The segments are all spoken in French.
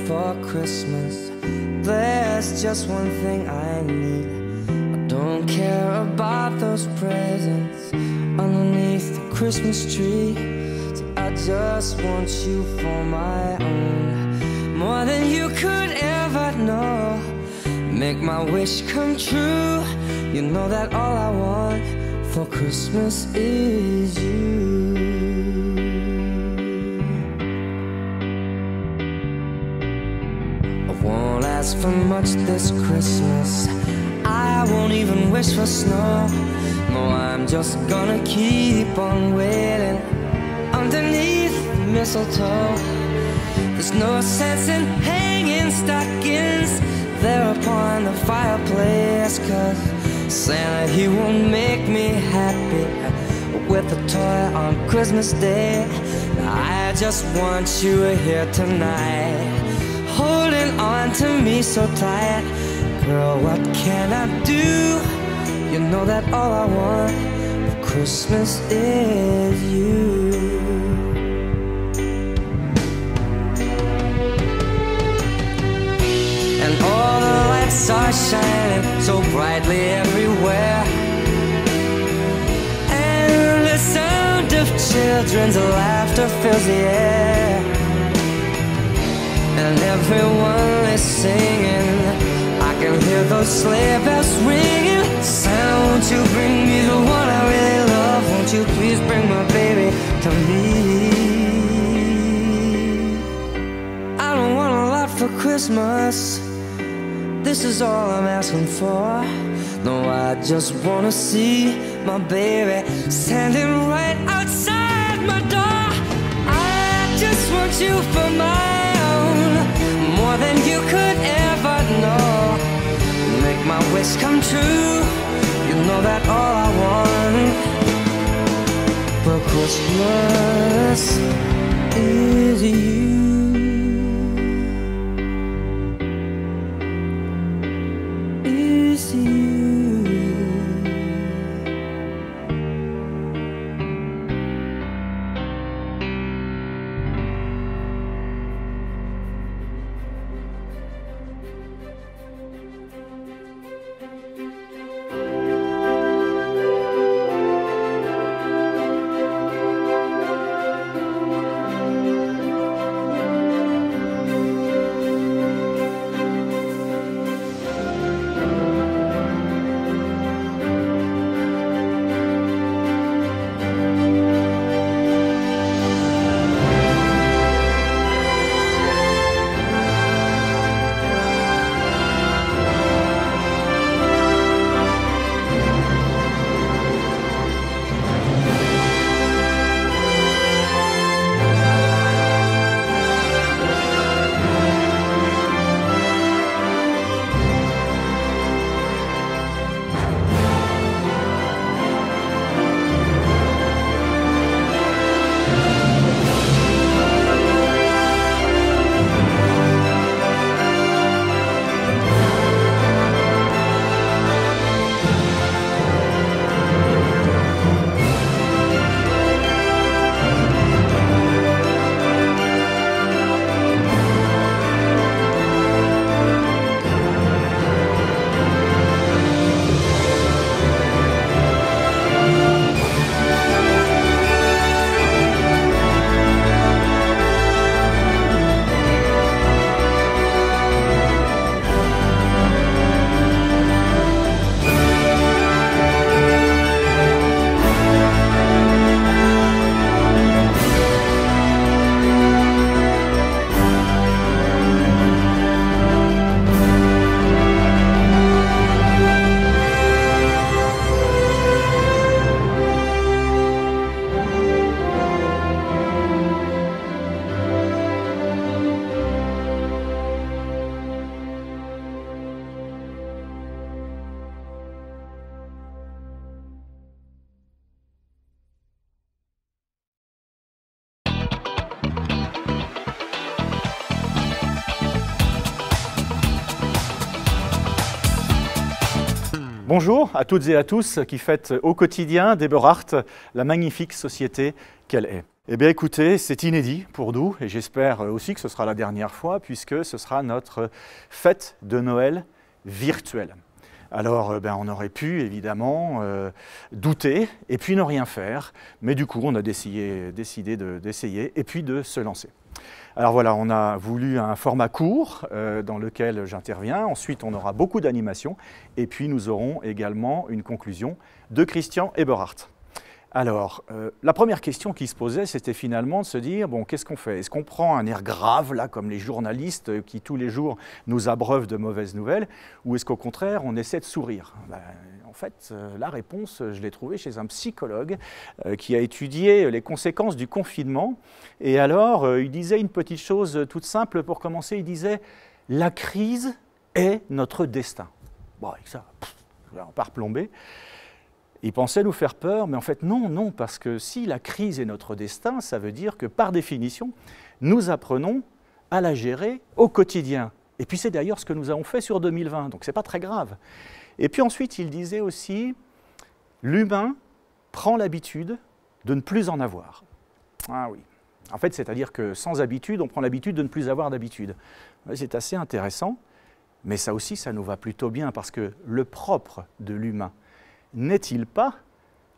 for Christmas. There's just one thing I need. I don't care about those presents underneath the Christmas tree. See, I just want you for my own, more than you could ever know. Make my wish come true. You know that all I want for Christmas is you. I won't ask for much this Christmas. I won't even wish for snow. No, I'm just gonna keep on waiting underneath the mistletoe. There's no sense in hanging stockings there upon the fireplace, 'cause Santa, he won't make me happy with a toy on Christmas Day. I just want you here tonight, holding on to me so tight. Girl, what can I do? You know that all I want for Christmas is you. And all the lights are shining so brightly everywhere, and the sound of children's laughter fills the air, and everyone is singing. I can hear those sleigh bells ringing. Santa, won't you bring me the one I really love? Won't you please bring my baby to me? I don't want a lot for Christmas. This is all I'm asking for. No, I just wanna see my baby standing right outside my door. I just want you for my own, more than you could ever know. Make my wish come true. You know that all I want for Christmas is you. Is you. Bonjour à toutes et à tous qui fêtent au quotidien d'Eberhard la magnifique société qu'elle est. Eh bien écoutez, c'est inédit pour nous et j'espère aussi que ce sera la dernière fois puisque ce sera notre fête de Noël virtuelle. Alors on aurait pu évidemment douter et puis ne rien faire, mais du coup on a décidé d'essayer et puis de se lancer. Alors voilà, on a voulu un format court dans lequel j'interviens, ensuite on aura beaucoup d'animations et puis nous aurons également une conclusion de Christian Eberhard. Alors, la première question qui se posait, c'était finalement de se dire, bon, qu'est-ce qu'on fait? Est-ce qu'on prend un air grave, là, comme les journalistes qui tous les jours nous abreuvent de mauvaises nouvelles, ou est-ce qu'au contraire, on essaie de sourire? En fait, la réponse, je l'ai trouvée chez un psychologue qui a étudié les conséquences du confinement. Et alors, il disait une petite chose toute simple pour commencer, il disait « La crise est notre destin ». Bon, avec ça, on part plomber. Il pensait nous faire peur, mais en fait non, parce que si la crise est notre destin, ça veut dire que par définition, nous apprenons à la gérer au quotidien. Et puis c'est d'ailleurs ce que nous avons fait sur 2020, donc ce n'est pas très grave. Et puis ensuite, il disait aussi, l'humain prend l'habitude de ne plus en avoir. Ah oui, en fait, c'est-à-dire que sans habitude, on prend l'habitude de ne plus avoir d'habitude. C'est assez intéressant, mais ça aussi, ça nous va plutôt bien, parce que le propre de l'humain, n'est-il pas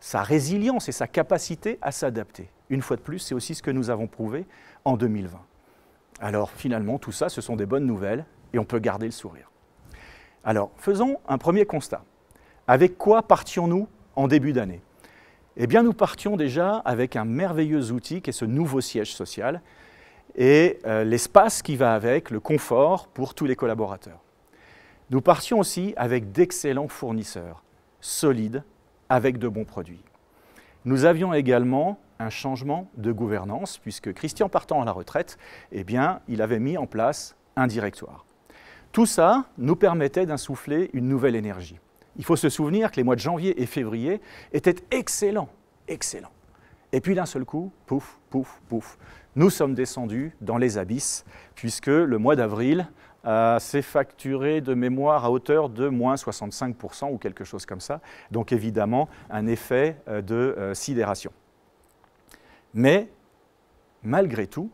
sa résilience et sa capacité à s'adapter? Une fois de plus, c'est aussi ce que nous avons prouvé en 2020. Alors finalement, tout ça, ce sont des bonnes nouvelles et on peut garder le sourire. Alors, faisons un premier constat. Avec quoi partions-nous en début d'année? Eh bien, nous partions déjà avec un merveilleux outil qui est ce nouveau siège social et l'espace qui va avec, le confort pour tous les collaborateurs. Nous partions aussi avec d'excellents fournisseurs, solides, avec de bons produits. Nous avions également un changement de gouvernance, puisque Christian partant à la retraite, eh bien, il avait mis en place un directoire. Tout ça nous permettait d'insuffler une nouvelle énergie. Il faut se souvenir que les mois de janvier et février étaient excellents, excellents. Et puis d'un seul coup, pouf, pouf, pouf, nous sommes descendus dans les abysses, puisque le mois d'avril s'est facturé de mémoire à hauteur de moins 65% ou quelque chose comme ça. Donc évidemment, un effet de sidération. Mais malgré tout,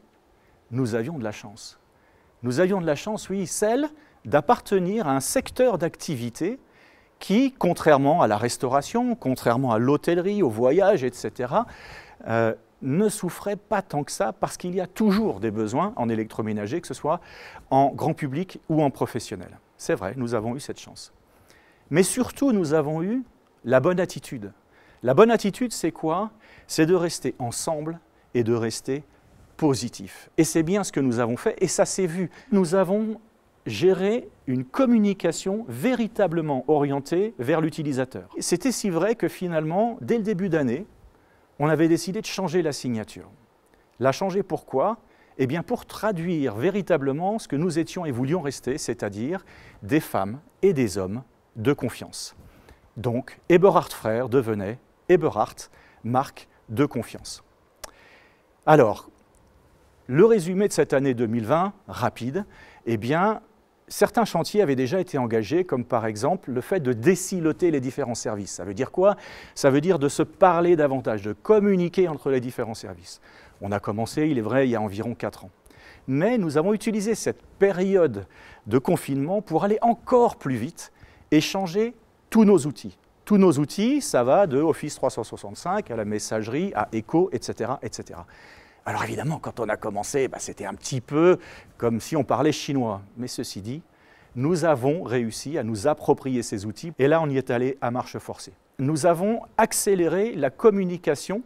nous avions de la chance. Nous avions de la chance, oui, celle d'appartenir à un secteur d'activité qui, contrairement à la restauration, contrairement à l'hôtellerie, au voyage, etc., ne souffrait pas tant que ça parce qu'il y a toujours des besoins en électroménager, que ce soit en grand public ou en professionnel. C'est vrai, nous avons eu cette chance. Mais surtout, nous avons eu la bonne attitude. La bonne attitude, c'est quoi? C'est de rester ensemble et de rester positif. Et c'est bien ce que nous avons fait et ça s'est vu. Nous avons géré une communication véritablement orientée vers l'utilisateur. C'était si vrai que finalement, dès le début d'année, on avait décidé de changer la signature. La changer pourquoi? Eh bien pour traduire véritablement ce que nous étions et voulions rester, c'est-à-dire des femmes et des hommes de confiance. Donc Eberhard Frères devenait Eberhard, marque de confiance. Alors, le résumé de cette année 2020, rapide, eh bien, certains chantiers avaient déjà été engagés, comme par exemple le fait de désiloter les différents services. Ça veut dire quoi? Ça veut dire de se parler davantage, de communiquer entre les différents services. On a commencé, il est vrai, il y a environ 4 ans. Mais nous avons utilisé cette période de confinement pour aller encore plus vite et changer tous nos outils. Tous nos outils, ça va de Office 365 à la messagerie, à Echo, etc., etc. Alors évidemment, quand on a commencé, c'était un petit peu comme si on parlait chinois. Mais ceci dit, nous avons réussi à nous approprier ces outils. Et là, on y est allé à marche forcée. Nous avons accéléré la communication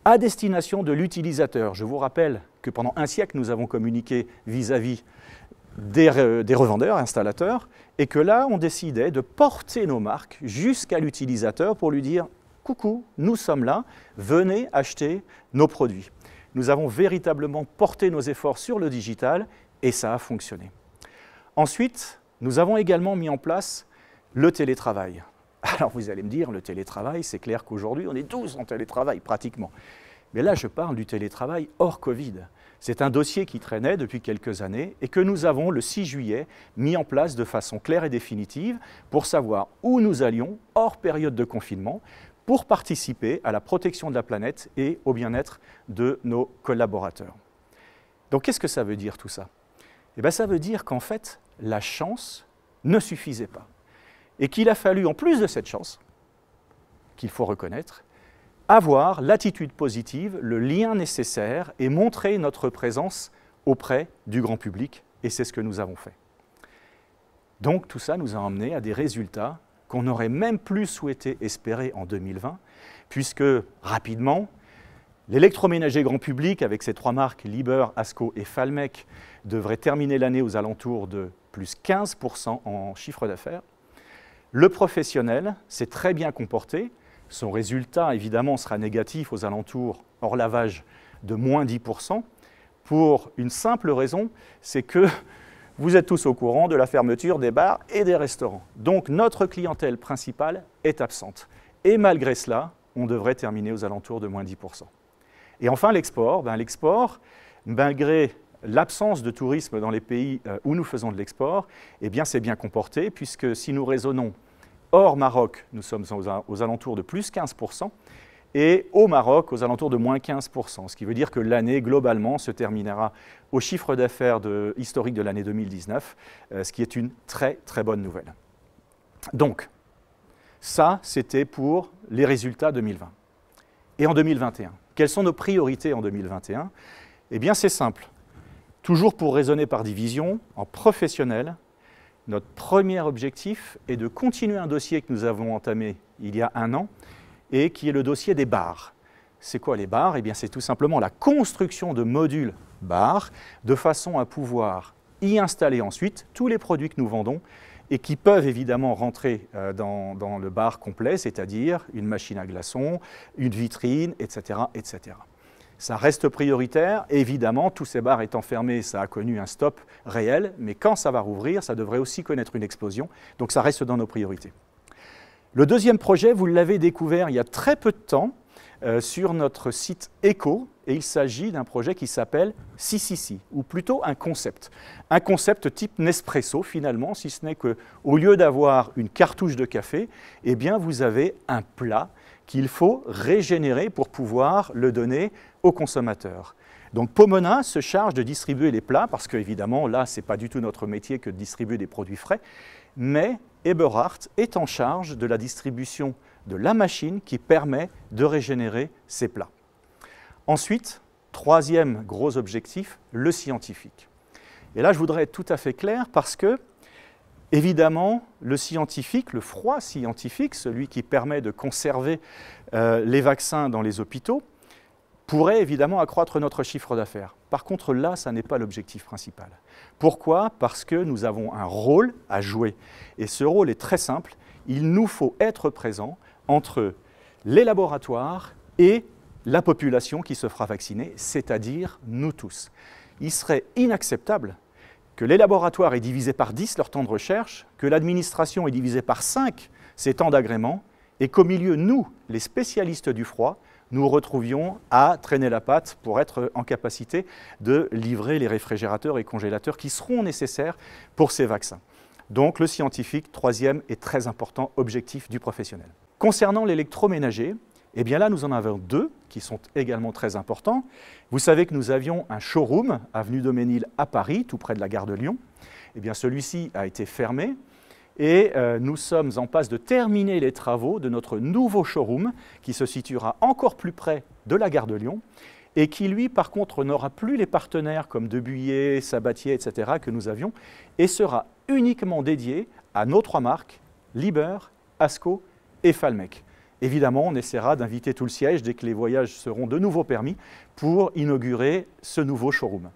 à destination de l'utilisateur. Je vous rappelle que pendant un siècle, nous avons communiqué vis-à-vis des revendeurs, installateurs, et que là, on décidait de porter nos marques jusqu'à l'utilisateur pour lui dire « Coucou, nous sommes là, venez acheter nos produits ». Nous avons véritablement porté nos efforts sur le digital et ça a fonctionné. Ensuite, nous avons également mis en place le télétravail. Alors vous allez me dire, le télétravail, c'est clair qu'aujourd'hui, on est tous en télétravail pratiquement. Mais là, je parle du télétravail hors Covid. C'est un dossier qui traînait depuis quelques années et que nous avons, le 6 juillet, mis en place de façon claire et définitive pour savoir où nous allions, hors période de confinement, pour participer à la protection de la planète et au bien-être de nos collaborateurs. Donc, qu'est-ce que ça veut dire tout ça? Eh bien, ça veut dire qu'en fait, la chance ne suffisait pas. Et qu'il a fallu, en plus de cette chance, qu'il faut reconnaître, avoir l'attitude positive, le lien nécessaire et montrer notre présence auprès du grand public. Et c'est ce que nous avons fait. Donc tout ça nous a emmené à des résultats qu'on n'aurait même plus souhaité espérer en 2020, puisque rapidement, l'électroménager grand public, avec ses 3 marques Liebherr, ASCO et Falmec, devrait terminer l'année aux alentours de plus 15% en chiffre d'affaires. Le professionnel s'est très bien comporté. Son résultat, évidemment, sera négatif aux alentours, hors lavage, de moins 10%, pour une simple raison, c'est que vous êtes tous au courant de la fermeture des bars et des restaurants. Donc, notre clientèle principale est absente. Et malgré cela, on devrait terminer aux alentours de moins 10%. Et enfin, l'export. L'export, malgré l'absence de tourisme dans les pays où nous faisons de l'export, eh bien, c'est bien comporté, puisque si nous raisonnons hors Maroc, nous sommes aux alentours de plus 15%, et au Maroc, aux alentours de moins 15%, ce qui veut dire que l'année, globalement, se terminera au chiffre d'affaires historique de l'année 2019, ce qui est une très, très bonne nouvelle. Donc, ça, c'était pour les résultats 2020. Et en 2021, quelles sont nos priorités en 2021? Eh bien, c'est simple. Toujours pour raisonner par division, en professionnel, notre premier objectif est de continuer un dossier que nous avons entamé il y a 1 an et qui est le dossier des bars. C'est quoi les bars? Eh bien, c'est tout simplement la construction de modules bars de façon à pouvoir y installer ensuite tous les produits que nous vendons et qui peuvent évidemment rentrer dans le bar complet, c'est-à-dire une machine à glaçons, une vitrine, etc., etc. Ça reste prioritaire. Évidemment, tous ces bars étant fermés, ça a connu un stop réel, mais quand ça va rouvrir, ça devrait aussi connaître une explosion. Donc ça reste dans nos priorités. Le deuxième projet, vous l'avez découvert il y a très peu de temps sur notre site Eco, et il s'agit d'un projet qui s'appelle CCC, ou plutôt un concept. Un concept type Nespresso finalement, si ce n'est qu'au lieu d'avoir une cartouche de café, eh bien vous avez un plat qu'il faut régénérer pour pouvoir le donner aux consommateurs. Donc Pomona se charge de distribuer les plats, parce qu'évidemment, là, ce n'est pas du tout notre métier que de distribuer des produits frais, mais Eberhard est en charge de la distribution de la machine qui permet de régénérer ces plats. Ensuite, troisième gros objectif, le scientifique. Et là, je voudrais être tout à fait clair parce que, évidemment, le scientifique, le froid scientifique, celui qui permet de conserver les vaccins dans les hôpitaux, pourrait évidemment accroître notre chiffre d'affaires. Par contre, là, ça n'est pas l'objectif principal. Pourquoi? Parce que nous avons un rôle à jouer. Et ce rôle est très simple. Il nous faut être présent entre les laboratoires et la population qui se fera vacciner, c'est-à-dire nous tous. Il serait inacceptable que les laboratoires aient divisé par 10 leur temps de recherche, que l'administration ait divisé par 5 ses temps d'agrément, et qu'au milieu, nous, les spécialistes du froid, nous retrouvions à traîner la patte pour être en capacité de livrer les réfrigérateurs et congélateurs qui seront nécessaires pour ces vaccins. Donc le scientifique, troisième et très important objectif du professionnel. Concernant l'électroménager, eh bien là nous en avons 2 qui sont également très importants. Vous savez que nous avions un showroom, avenue Daumesnil à Paris, tout près de la gare de Lyon. Eh bien celui-ci a été fermé. Et nous sommes en passe de terminer les travaux de notre nouveau showroom qui se situera encore plus près de la gare de Lyon et qui, lui, par contre, n'aura plus les partenaires comme Debuyer, Sabatier, etc. que nous avions et sera uniquement dédié à nos 3 marques, Liebherr, ASCO et Falmec. Évidemment, on essaiera d'inviter tout le siège dès que les voyages seront de nouveau permis pour inaugurer ce nouveau showroom.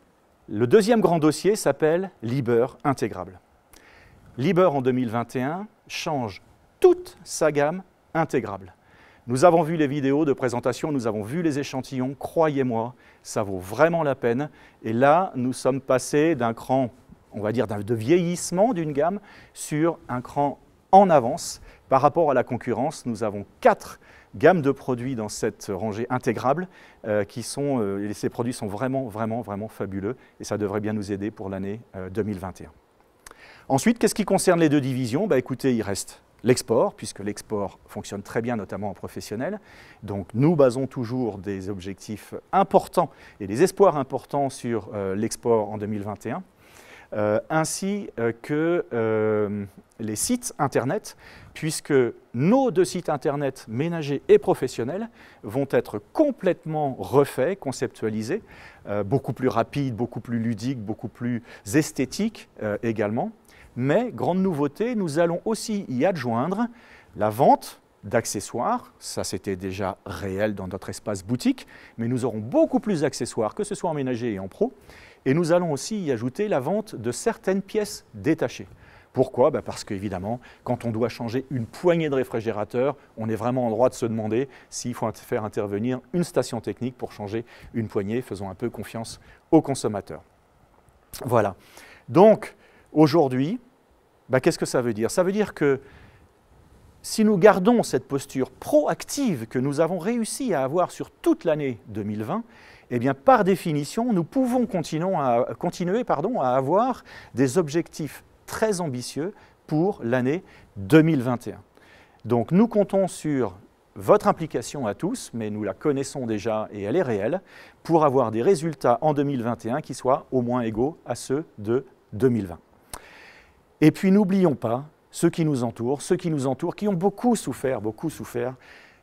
Le deuxième grand dossier s'appelle Liebherr Intégrable. Liebherr en 2021 change toute sa gamme intégrable. Nous avons vu les vidéos de présentation, nous avons vu les échantillons, croyez-moi, ça vaut vraiment la peine. Et là, nous sommes passés d'un cran, on va dire, de vieillissement d'une gamme sur un cran en avance par rapport à la concurrence. Nous avons 4 gamme de produits dans cette rangée intégrable et ces produits sont vraiment fabuleux et ça devrait bien nous aider pour l'année 2021. Ensuite, qu'est-ce qui concerne les deux divisions? Écoutez, il reste l'export, puisque l'export fonctionne très bien, notamment en professionnel. Donc nous basons toujours des objectifs importants et des espoirs importants sur l'export en 2021, ainsi que les sites Internet, puisque nos deux sites Internet ménagers et professionnels vont être complètement refaits, conceptualisés, beaucoup plus rapides, beaucoup plus ludiques, beaucoup plus esthétiques également. Mais, grande nouveauté, nous allons aussi y adjoindre la vente d'accessoires. Ça, c'était déjà réel dans notre espace boutique, mais nous aurons beaucoup plus d'accessoires, que ce soit en ménager et en pro. Et nous allons aussi y ajouter la vente de certaines pièces détachées. Pourquoi? Parce qu'évidemment, quand on doit changer une poignée de réfrigérateur, on est vraiment en droit de se demander s'il faut faire intervenir une station technique pour changer une poignée. Faisons un peu confiance aux consommateurs. Voilà. Donc, aujourd'hui, qu'est-ce que ça veut dire? Ça veut dire que si nous gardons cette posture proactive que nous avons réussi à avoir sur toute l'année 2020, eh bien, par définition, nous pouvons continuer à avoir des objectifs très ambitieux pour l'année 2021. Donc, nous comptons sur votre implication à tous, mais nous la connaissons déjà et elle est réelle, pour avoir des résultats en 2021 qui soient au moins égaux à ceux de 2020. Et puis n'oublions pas ceux qui nous entourent, qui ont beaucoup souffert,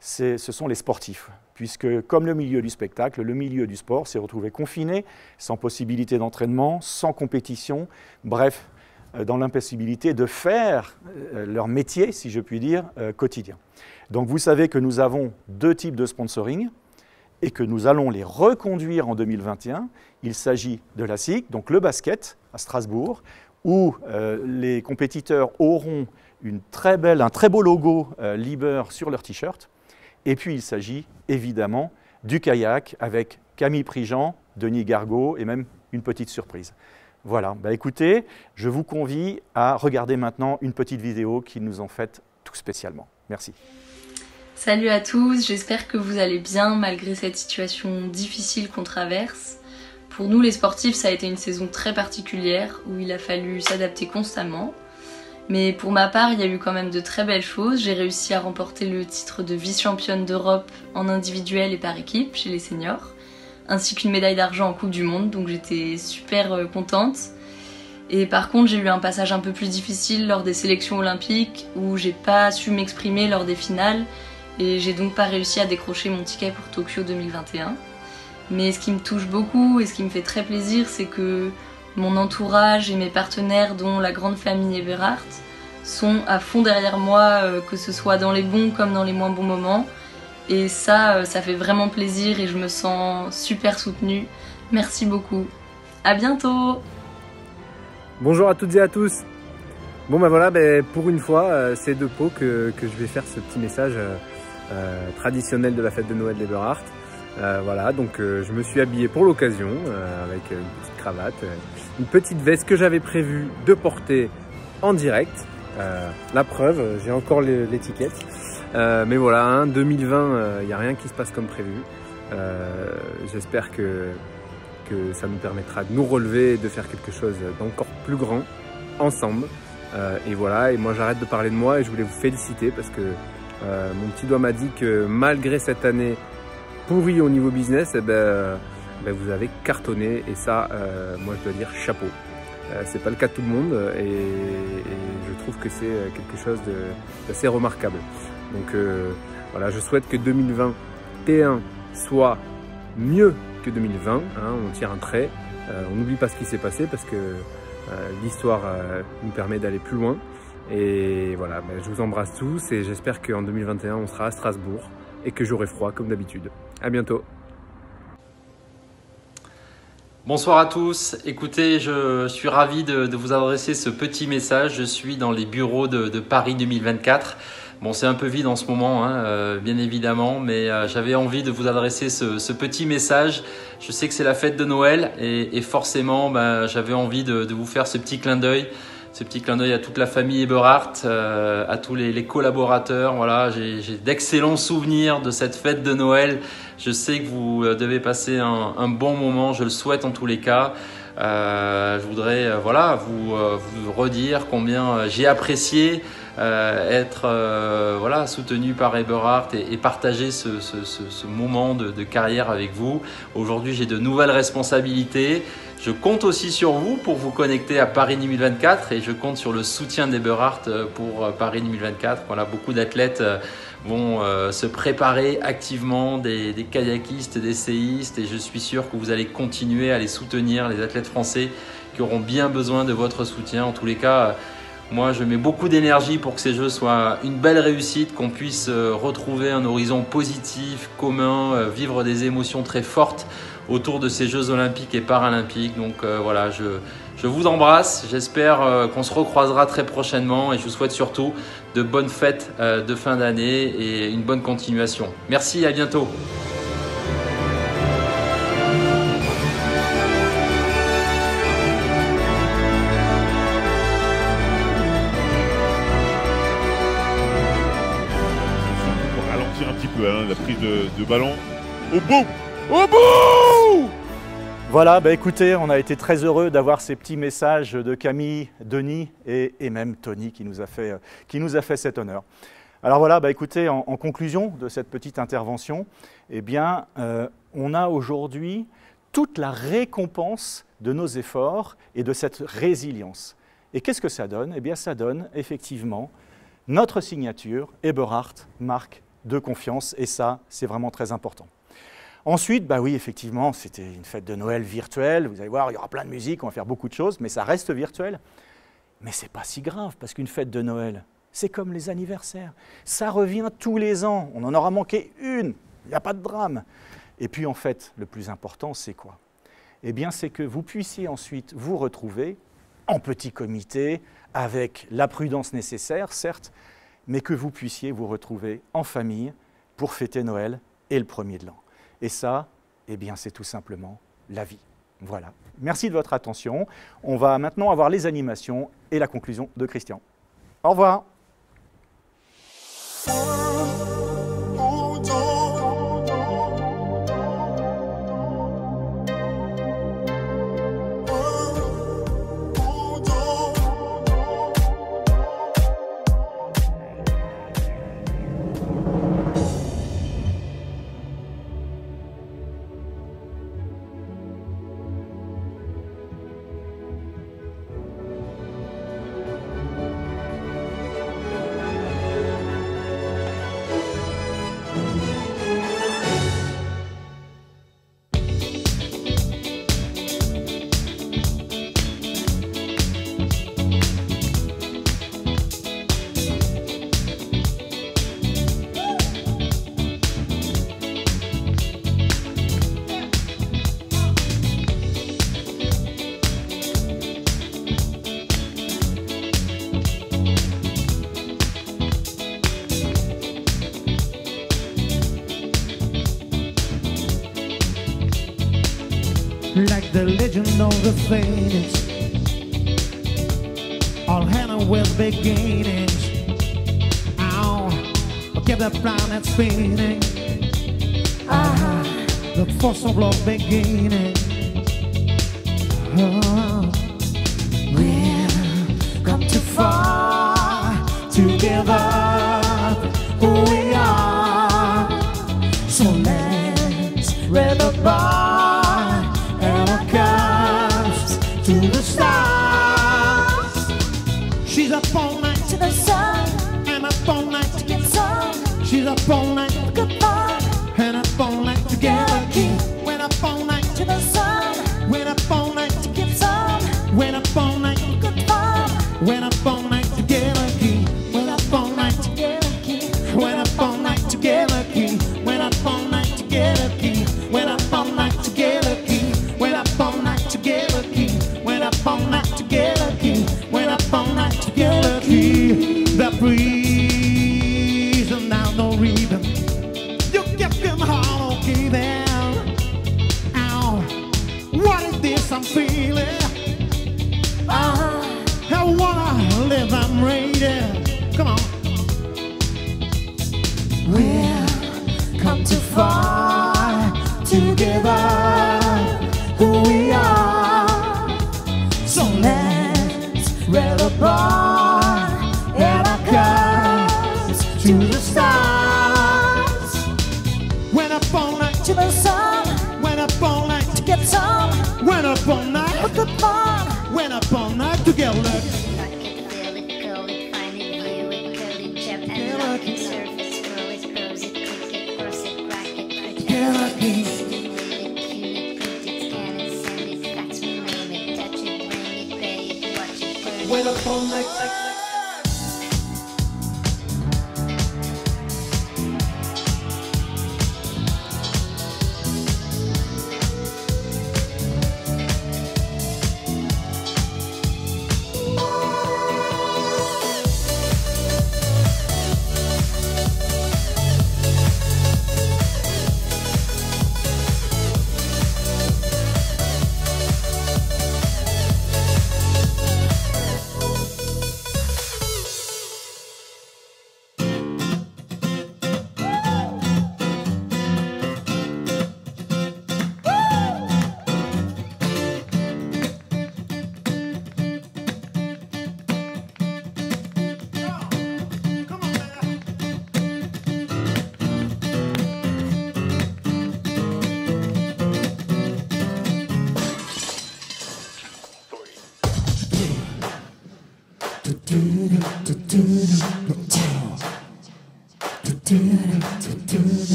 ce sont les sportifs. Puisque comme le milieu du spectacle, le milieu du sport s'est retrouvé confiné, sans possibilité d'entraînement, sans compétition, bref, dans l'impossibilité de faire leur métier, si je puis dire, quotidien. Donc vous savez que nous avons deux types de sponsoring et que nous allons les reconduire en 2021. Il s'agit de la SIC, donc le basket à Strasbourg, où les compétiteurs auront un très beau logo Liber sur leur t-shirt. Et puis il s'agit évidemment du kayak avec Camille Prigent, Denis Gargaud et même une petite surprise. Voilà, écoutez, je vous convie à regarder maintenant une petite vidéo qu'ils nous ont faite tout spécialement. Merci. Salut à tous, j'espère que vous allez bien malgré cette situation difficile qu'on traverse. Pour nous les sportifs, ça a été une saison très particulière où il a fallu s'adapter constamment. Mais pour ma part, il y a eu quand même de très belles choses. J'ai réussi à remporter le titre de vice-championne d'Europe en individuel et par équipe chez les seniors, ainsi qu'une médaille d'argent en Coupe du Monde, donc j'étais super contente. Et par contre, j'ai eu un passage un peu plus difficile lors des sélections olympiques où j'ai pas su m'exprimer lors des finales et j'ai donc pas réussi à décrocher mon ticket pour Tokyo 2021. Mais ce qui me touche beaucoup et ce qui me fait très plaisir, c'est que mon entourage et mes partenaires, dont la grande famille Eberhardt, sont à fond derrière moi, que ce soit dans les bons comme dans les moins bons moments. Et ça fait vraiment plaisir et je me sens super soutenue. Merci beaucoup. À bientôt. Bonjour à toutes et à tous. Bon voilà, pour une fois, c'est de Pau que je vais faire ce petit message traditionnel de la fête de Noël d'Eberhardt. Voilà, donc je me suis habillé pour l'occasion avec une petite cravate, une petite veste que j'avais prévu de porter en direct. La preuve, j'ai encore l'étiquette. Mais voilà, 2020, il n'y a rien qui se passe comme prévu. J'espère que ça nous permettra de nous relever et de faire quelque chose d'encore plus grand ensemble. Et voilà, et moi j'arrête de parler de moi et je voulais vous féliciter parce que mon petit doigt m'a dit que malgré cette année pourri au niveau business, vous avez cartonné et ça, moi je dois dire chapeau. C'est pas le cas de tout le monde et je trouve que c'est quelque chose d'assez remarquable. Donc voilà, je souhaite que 2021 soit mieux que 2020, on tire un trait, on n'oublie pas ce qui s'est passé parce que l'histoire nous permet d'aller plus loin. Et voilà, je vous embrasse tous et j'espère qu'en 2021 on sera à Strasbourg et que j'aurai froid comme d'habitude. À bientôt. Bonsoir à tous. Écoutez, je suis ravi de vous adresser ce petit message. Je suis dans les bureaux de Paris 2024. Bon, c'est un peu vide en ce moment, bien évidemment, mais j'avais envie de vous adresser ce petit message. Je sais que c'est la fête de Noël et forcément, j'avais envie de vous faire ce petit clin d'œil. Ce petit clin d'œil à toute la famille Eberhardt, à tous les collaborateurs. Voilà, j'ai d'excellents souvenirs de cette fête de Noël. Je sais que vous devez passer un bon moment, je le souhaite en tous les cas. Je voudrais vous redire combien j'ai apprécié être soutenu par Eberhardt et partager ce moment de carrière avec vous. Aujourd'hui, j'ai de nouvelles responsabilités. Je compte aussi sur vous pour vous connecter à Paris 2024 et je compte sur le soutien d'Eberhardt pour Paris 2024. Voilà, beaucoup d'athlètes vont se préparer activement, des kayakistes, des séistes, et je suis sûr que vous allez continuer à les soutenir, les athlètes français qui auront bien besoin de votre soutien. En tous les cas, moi je mets beaucoup d'énergie pour que ces Jeux soient une belle réussite, qu'on puisse retrouver un horizon positif, commun, vivre des émotions très fortes autour de ces Jeux olympiques et paralympiques. Donc voilà, je vous embrasse, j'espère qu'on se recroisera très prochainement et je vous souhaite surtout de bonnes fêtes de fin d'année et une bonne continuation. Merci, à bientôt. Pour ralentir un petit peu la prise de ballon. Au bout! Au bout! Voilà, écoutez, on a été très heureux d'avoir ces petits messages de Camille, Denis et même Tony qui nous a fait cet honneur. Alors voilà, écoutez, en conclusion de cette petite intervention, eh bien, on a aujourd'hui toute la récompense de nos efforts et de cette résilience. Et qu'est-ce que ça donne? Eh bien, ça donne effectivement notre signature, Eberhardt, marque de confiance, et ça, c'est vraiment très important. Ensuite, oui, effectivement, c'était une fête de Noël virtuelle. Vous allez voir, il y aura plein de musique, on va faire beaucoup de choses, mais ça reste virtuel. Mais ce n'est pas si grave, parce qu'une fête de Noël, c'est comme les anniversaires. Ça revient tous les ans. On en aura manqué une. Il n'y a pas de drame. Et puis, en fait, le plus important, c'est quoi? Eh bien, c'est que vous puissiez ensuite vous retrouver en petit comité, avec la prudence nécessaire, certes, mais que vous puissiez vous retrouver en famille pour fêter Noël et le 1er de l'an. Et ça, eh bien, c'est tout simplement la vie. Voilà. Merci de votre attention. On va maintenant avoir les animations et la conclusion de Christian. Au revoir. Like the legend of the phoenix, all Hannah will beginnings. Ow, keep the planet spinning. The force of love beginning. We've come too far together. Who we are, so let's raise the bar. To the stars. She's up all night to the sun, and up all night to get some. She's up all night to good fun, and up all night to get lucky. Went up all night to the sun, went up all night to get some. Went up all night to good fun, went up all night to get lucky. Went up all night to get lucky. Went up all night to get lucky. Went up all night to get lucky. Went up all night to get lucky. Went up all night to get lucky. Went up all night to get lucky. Went up all night to get lucky. The breeze and now no rhythm. You get them hollow key then. Ow, what is this I'm feeling? wanna live, I'm ready. Come on. We've come too far to give up who we are. So let's rail the bar and our cups to the stars. Went up all night, To the sun, went up all night, to get some went up all night, of the fun. went up all night to get lucky. Rock it, feel it, go it, find it, view it, curl it, jump and lock it, surf it, scroll it, close it, click it, cross it, crack it, quick it, Get lucky. stimulate it, cue it, print it, scan it, send it, fax, rename it, touch it, bring it, pay it, watch it, burn it. Went up all night.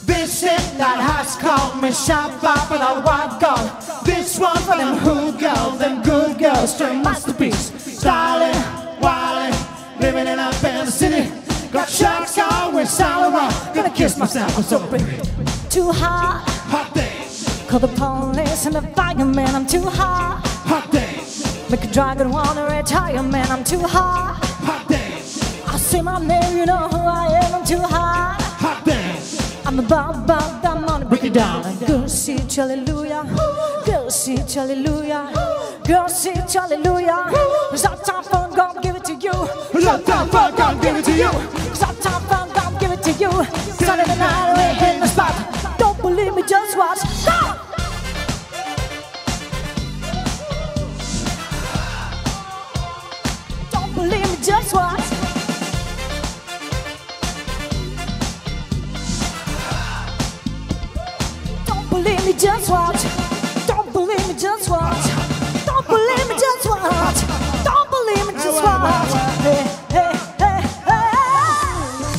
This is that house called me shop up and I want gold. This one for them hood girls, them good girls, straight masterpiece. Styling, wilding, living it up in the city. Got sharks always sound around. Gonna kiss myself, I'm so big. Too hot, Hot day, call the police and the fireman. I'm too hot. hot day, Make a dragon wanna retire, man. I'm too hot. hot day, I say my name, you know who I am. I'm too hot. hot day. I'm about that money, break it down. Girl, see it, hallelujah. Girl, see it, hallelujah. Girl, see it, hallelujah. It's our time for God, give it to you. It's our time for God, give it to you. It's our time for God, give it to you. Saturday night, we're in the spot. Don't believe me, just watch. Go! Don't believe me, just watch. Don't believe me, just watch. Don't believe me, just watch. Don't believe me, just watch. Don't believe me, just watch. Hey, hey, hey, hey.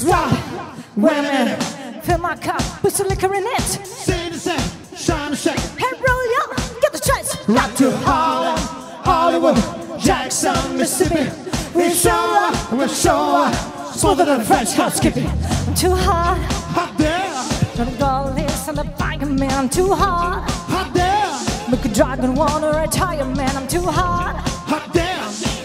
Wow, wait a minute. Fill my cup with some liquor in it. Say the same, shine the shake. Hey, roll ya, get the chance. Rock to Harlem, Hollywood, Jackson, Mississippi. We show up, smoother than a French hot skippy. I'm too hot. Hot there, Gonna go listen to fireman. I'm too hot. hot there, Make a dragon wanna retire, man. I'm too hot. hot there,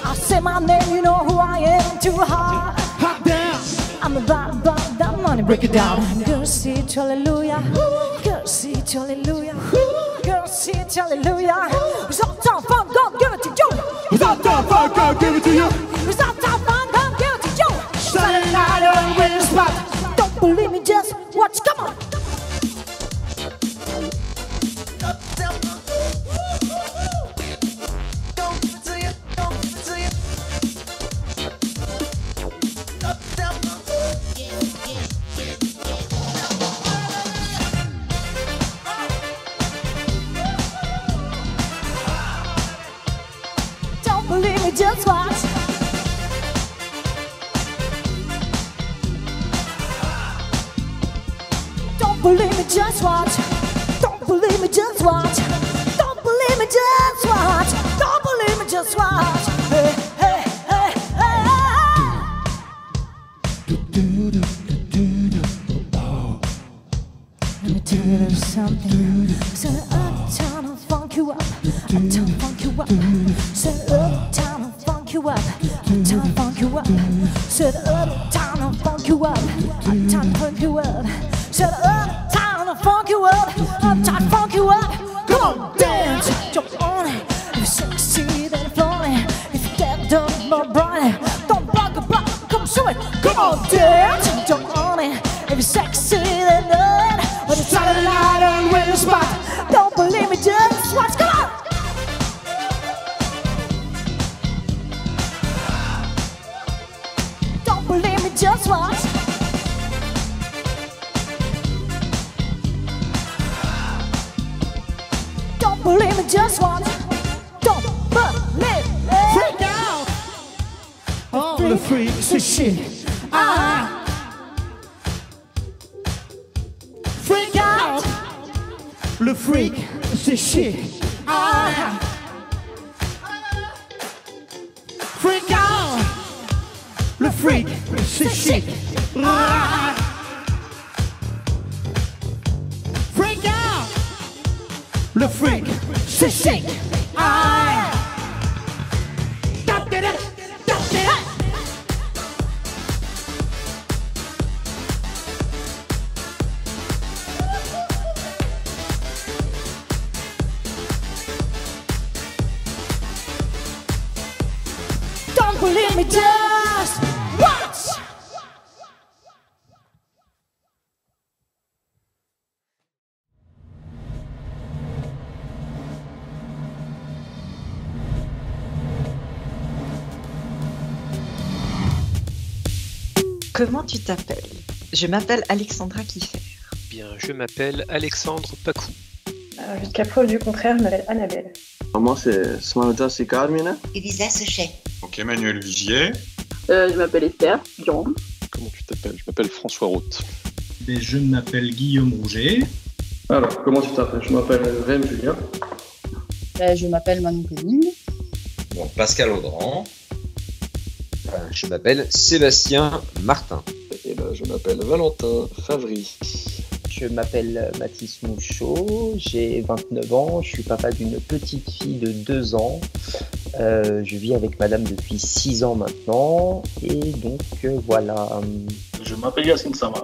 I say my name, you know who I am. I'm too hot. hot there. I'm about that money, break it down. Girl, see it, hallelujah. Girl, see it, hallelujah. Girl, see it, hallelujah. It's all time for God, give it to you. It's our time for God, give it to you. It's all time for God, give it to you. Saturday night, we're in the spot. Don't believe me, just watch. Come on. Don't believe me, just watch. Don't believe me, just watch. Don't believe me, just watch. Don't believe me, just watch. Don't believe me, just watch. Hey, hey, hey, hey, hey. little something. So uptown I'll funk you up, uptown funk you up. So uptown I'll funk you up, uptown funk you up. So uptown I'll funk you up, uptown funk you up. So uptown I'll funk you up, uptown funk you up. Come on, dance, jump on it. You're sexy, then floating. If you get done, my brother, don't block a block, come show it. Come on, dance, jump on it. If you're sexy, then none. When it's Saturday night and we're in the spot, don't believe me, just watch. Come on. Don't believe me, just watch. Don't believe me, just watch. Don't believe me. Freak out. All the freaks and shit. Freak out. Le freak, c'est shit. Freak out. Le freak, c'est shit. Freak out. Le freak, c'est shit. Don't believe me, just watch. Comment tu t'appelles? Je m'appelle Alexandra Kiffer. Bien, je m'appelle Alexandre Pacou. Jusqu'à preuve du contraire, je m'appelle Annabelle. Moi, c'est Smalta Carmine. Elisa Sechet. Ok, Emmanuel Vigier. Je m'appelle Esther Durand. Comment tu t'appelles? Je m'appelle François Roth. Et je m'appelle Guillaume Rouget. Alors, comment tu t'appelles? Je m'appelle Rem Julien. Je m'appelle Manon Pénigne. Bon, Pascal Audran. Je m'appelle Sébastien Martin. Et je m'appelle Valentin Favry. Je m'appelle Mathis Mouchot, j'ai 29 ans, je suis papa d'une petite fille de 2 ans. Je vis avec madame depuis 6 ans maintenant, et donc voilà. Je m'appelle Yacine Samar.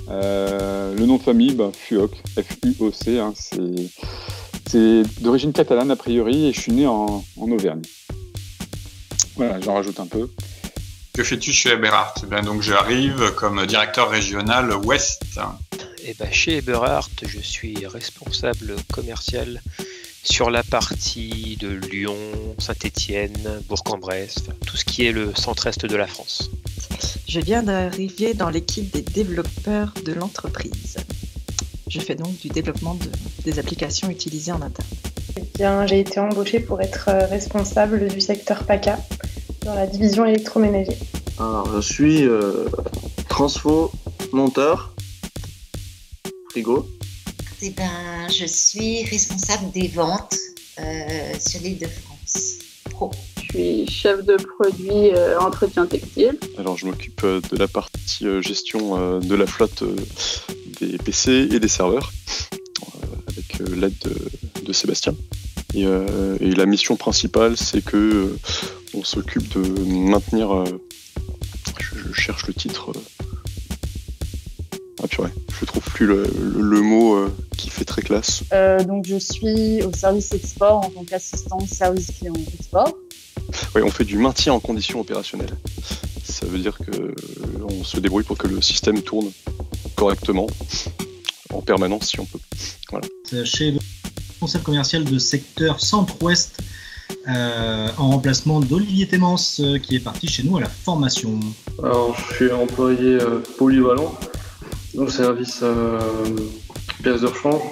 Le nom de famille, Fuoc, F-U-O-C, hein, c'est d'origine catalane a priori, et je suis né en Auvergne. Voilà, j'en rajoute un peu. Que fais-tu chez Eberhardt? Donc j'arrive comme directeur régional Ouest. Chez Eberhardt, je suis responsable commercial sur la partie de Lyon, Saint-Étienne, Bourg-en-Bresse, tout ce qui est le centre-est de la France. Je viens d'arriver dans l'équipe des développeurs de l'entreprise. Je fais donc du développement des applications utilisées en interne. J'ai été embauchée pour être responsable du secteur PACA dans la division électroménager. Alors, je suis transfo monteur frigo. Je suis responsable des ventes sur l'Île-de-France Pro. Je suis chef de produit entretien textile. Alors je m'occupe de la partie gestion de la flotte des PC et des serveurs avec l'aide de Sébastien. Et la mission principale, c'est que on s'occupe de maintenir. Je cherche le titre. Ah purée, je trouve plus le mot qui fait très classe. Donc je suis au service export en tant qu'assistant service client export. Oui, on fait du maintien en conditions opérationnelles. Ça veut dire qu'on se débrouille pour que le système tourne correctement, en permanence si on peut. Voilà. Chez le responsable commercial de secteur centre-ouest, en remplacement d'Olivier Témence qui est parti chez nous à la formation. Alors je suis employé polyvalent, donc service pièces de rechange.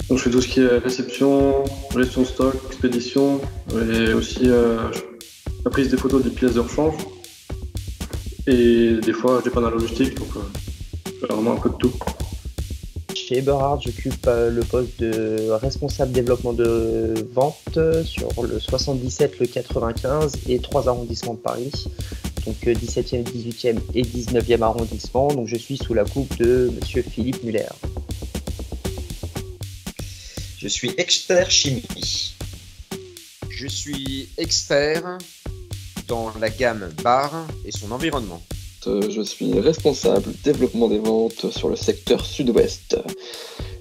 Donc je fais tout ce qui est réception, gestion de stock, expédition et aussi la prise des photos des pièces de rechange. Et des fois je dépanne la logistique, donc vraiment un peu de tout. Chez Eberhardt, j'occupe le poste de responsable développement de vente sur le 77, le 95 et 3 arrondissements de Paris. Donc 17e, 18e et 19e arrondissement. Donc je suis sous la coupe de monsieur Philippe Muller. Je suis expert chimie. Je suis expert dans la gamme bar et son environnement. Je suis responsable développement des ventes sur le secteur sud-ouest.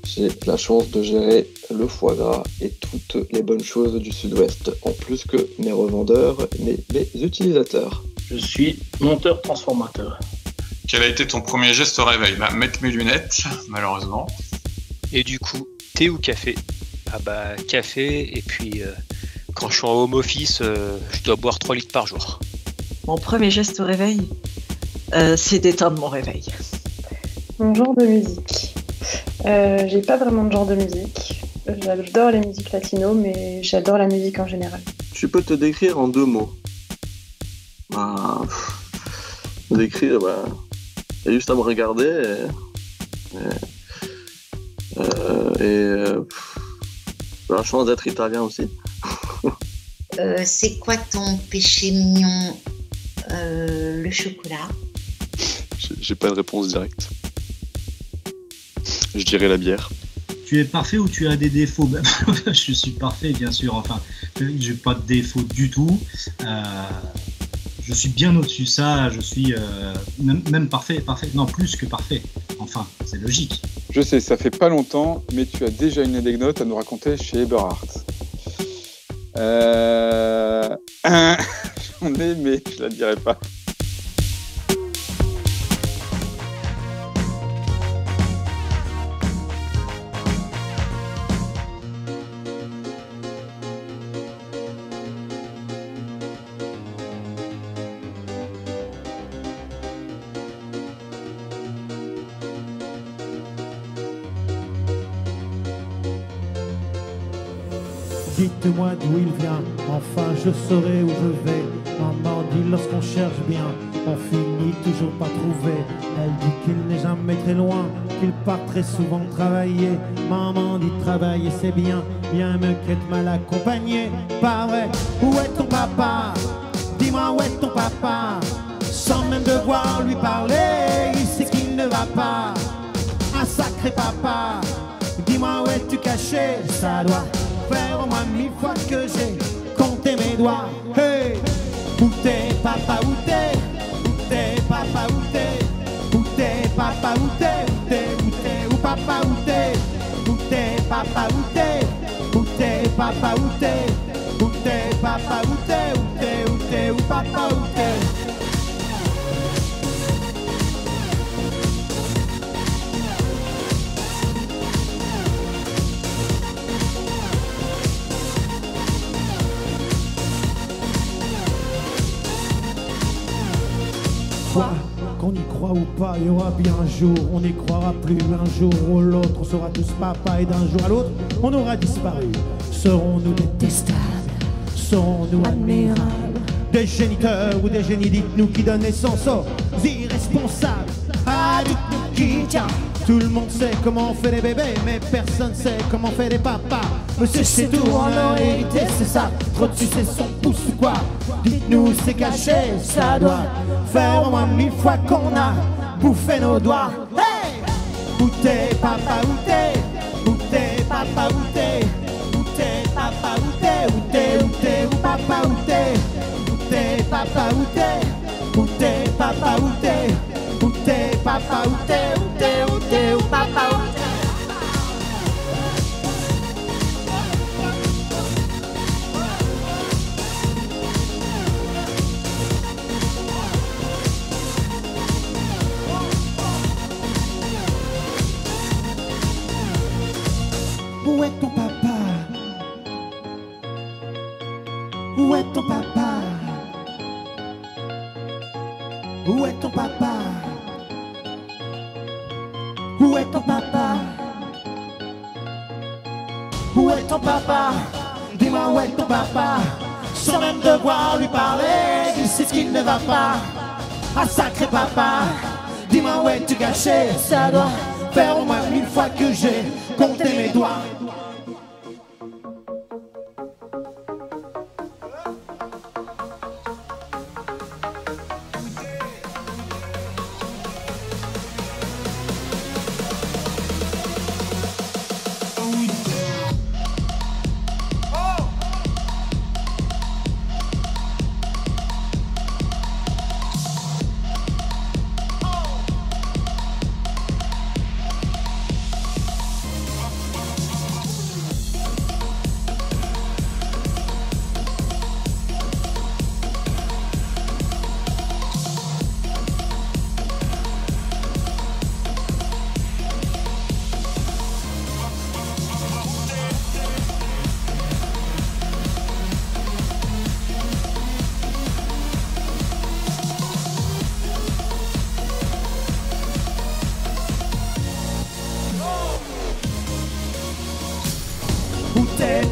J'ai la chance de gérer le foie gras et toutes les bonnes choses du sud-ouest, en plus que mes revendeurs et mes utilisateurs. Je suis monteur transformateur. Quel a été ton premier geste au réveil? Mettre mes lunettes, malheureusement. Et du coup, thé ou café? Ah bah café, et puis quand je suis en home office, je dois boire 3 litres par jour. Mon premier geste au réveil, c'est d'éteindre mon réveil. Mon genre de musique. J'ai pas vraiment de genre de musique. J'adore les musiques latino, mais j'adore la musique en général. Je peux te décrire en 2 mots. Décrire, il y a juste à me regarder la chance d'être italien aussi. C'est quoi ton péché mignon? Le chocolat. J'ai pas de réponse directe. Je dirais la bière. Tu es parfait ou tu as des défauts? Je suis parfait, bien sûr. Enfin, j'ai pas de défauts du tout. Je suis bien au-dessus de ça. Je suis même parfait. Non, plus que parfait. Enfin, c'est logique. Je sais, ça fait pas longtemps, mais tu as déjà une anecdote à nous raconter chez Eberhardt. J'en ai, mais je la dirai pas. Dites-moi d'où il vient, enfin je saurai où je vais. Maman dit lorsqu'on cherche bien, on finit toujours par trouver. Elle dit qu'il n'est jamais très loin, qu'il part très souvent travailler. Maman dit travailler c'est bien, bien me qu'être mal accompagné. Pas vrai, où est ton papa? Dis-moi où est ton papa? Sans même devoir lui parler, il sait qu'il ne va pas. Un sacré papa, dis-moi où es-tu caché? Ça doit faire au moins 1000 fois que j'ai compté mes doigts. Hey! Où t'es papa, où t'es? Où t'es papa, où t'es? Où t'es papa, où t'es? Où t'es, où papa, où t'es? Où t'es papa, où t'es? Où t'es papa, où t'es? Où t'es papa, où t'es? Où t'es, où papa, où t'es? Qu'on y croit ou pas, il y aura bien un jour, on n'y croira plus. Un jour ou l'autre, on sera tous papa, et d'un jour à l'autre, on aura disparu. Serons-nous détestables? Serons-nous admirables? Des géniteurs ou des génies, dites-nous, qui donnent naissance aux irresponsables. Ah, dites-nous qui tient. Tout le monde sait comment on fait des bébés, mais personne sait comment on fait des papas. Monsieur, c'est tout, on l'a hérité, c'est ça. Trop dessus, c'est son pouce ou quoi? Dites-nous, c'est caché, ça doit faire au moins 1000 fois qu'on a bouffé nos doigts. Hey! Où t'es, papa, où t'es? Où t'es, papa, où t'es? Où t'es, papa, où t'es? Où t'es, où t'es, où papa, où t'es? Où t'es, papa, où t'es? Où t'es, papa, où t'es? Où t'es, papa, où t'es? Où t'es, où t'es, où papa, où t'es? Où est ton papa? Où est ton papa? Où est ton papa? Où est ton papa? Où est ton papa? Dis-moi où est ton papa? Sans même devoir lui parler, il sait ce qu'il ne va pas. Ah sacré papa, dis-moi où es-tu caché? Ça doit faire au moins 1000 fois que j'ai compté mes doigts.